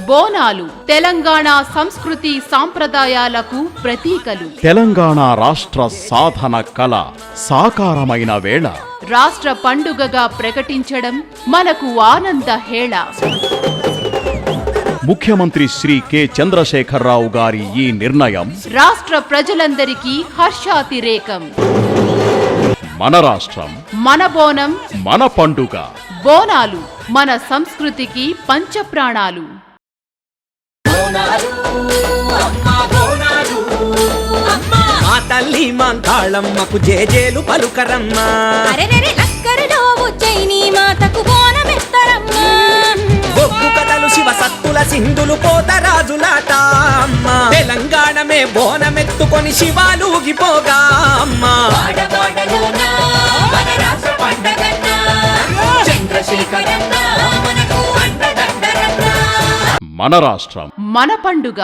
బోనాలు తెలంగాణ సంస్కృతి సాంప్రదాయాలకు ప్రతీకలు. తెలంగాణ రాష్ట్ర సాధన కళ సాకారమైన వేళ రాష్ట్ర పండుగగా ప్రకటించడం మనకు ఆనంద హేళ. ముఖ్యమంత్రి శ్రీ కె చంద్రశేఖరరావు గారి ఈ నిర్ణయం రాష్ట్ర ప్రజలందరికీ హర్షాతిరేకం. మన రాష్ట్రం, మన బోనం, మన పండుగ. బోనాలు మన సంస్కృతికి పంచప్రాణాలు. మా తల్లి మంకాళమ్మకు జేజేలు పలుకరమ్మా. బొగ్గు కథలు శివ సత్తుల సింధులు పోతరాజులాట అమ్మా. తెలంగాణమే బోనమెత్తుకొని శివాలూగిపోగా అమ్మా. మన రాష్ట్రం, మన పండుగ.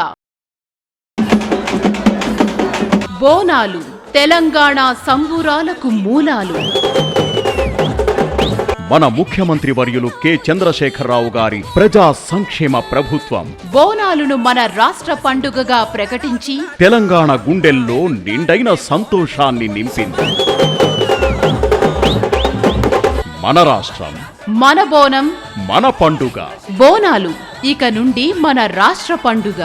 బోనాలు తెలంగాణ సంబురాలకు మూలాలు. మన ముఖ్యమంత్రి వర్యులు కె చంద్రశేఖరరావు గారి ప్రజా సంక్షేమ ప్రభుత్వం బోనాలును మన రాష్ట్ర పండుగగా ప్రకటించి తెలంగాణ గుండెల్లో నిండైన సంతోషాన్ని నింపింది. మన రాష్ట్రం, మన బోనం, మన పండుగ. బోనాలు ఇక నుండి మన రాష్ట్ర పండుగ.